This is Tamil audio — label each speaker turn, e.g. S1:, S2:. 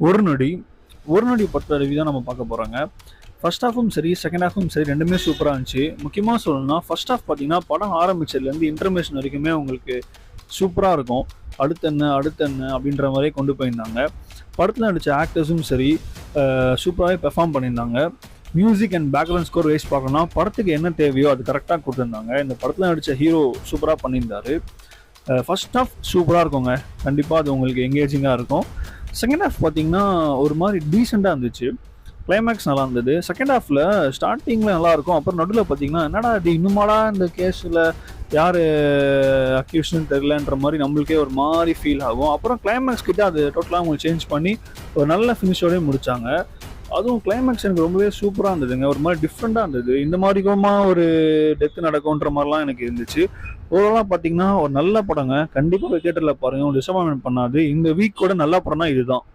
S1: ஒரு நொடி ஒரு நொடி படத்தோட ரிவ்யூ தான் நம்ம பார்க்க போகிறோங்க. ஃபர்ஸ்ட் ஹாஃபும் சரி, செகண்ட் ஹாஃபும் சரி, ரெண்டுமே சூப்பராக இருந்துச்சு. முக்கியமாக சொல்லணும்னா ஃபர்ஸ்ட் ஹாஃப் பார்த்தீங்கன்னா படம் ஆரம்பிச்சதுலேருந்து இன்டர்மிஷன் வரைக்குமே உங்களுக்கு சூப்பராக இருக்கும். அடுத்தென்ன அடுத்தென்ன அப்படின்ற மாதிரியே கொண்டு போயிருந்தாங்க. படத்தில் நடித்த ஆக்டர்ஸும் சரி சூப்பராகவே பெர்ஃபார்ம் பண்ணியிருந்தாங்க. Music and background score wise பார்க்கணும்னா படத்துக்கு என்ன தேவையோ அது கரெக்டாக கொடுத்துருந்தாங்க. இந்த படத்தில் நடித்த ஹீரோ சூப்பராக பண்ணியிருந்தாரு. ஃபர்ஸ்ட் ஹாஃப் சூப்பராக இருக்குங்க. கண்டிப்பாக அது உங்களுக்கு எங்கேஜிங்காக இருக்கும். செகண்ட் ஹாஃப் பார்த்தீங்கன்னா ஒரு மாதிரி டீசெண்டாக இருந்துச்சு. கிளைமேக்ஸ் நல்லா இருந்தது. செகண்ட் ஹாஃபில் ஸ்டார்டிங்கில் நல்லாயிருக்கும். அப்புறம் நடுவில் பார்த்தீங்கன்னா என்னடா இது இன்னுமாடா இந்த கேஸில் யார் அக்யூஸ்ன்னு தெரிலன்ற மாதிரி நம்மளுக்கே ஒரு மாதிரி ஃபீல் ஆகும். அப்புறம் கிளைமேக்ஸ் கிட்ட அது டோட்டலாக அவங்க சேஞ்ச் பண்ணி ஒரு நல்ல ஃபினிஷோடய முடித்தாங்க. அதுவும் கிளைமேக்ஸ் எனக்கு ரொம்பவே சூப்பராக இருந்ததுங்க. ஒரு மாதிரி டிஃப்ரெண்ட்டாக இருந்தது. இந்த மாதிரிமா ஒரு டெத்து நடக்கும்ன்ற மாதிரிலாம் எனக்கு இருந்துச்சு. ஓவராலாக பார்த்தீங்கன்னா ஒரு நல்ல படங்க. கண்டிப்பாக தியேட்டரில் பாருங்கள், ஒரு டிசப்பாயின்மெண்ட் பண்ணாது. இந்த வீக்கோட நல்ல படம்னா இதுதான்.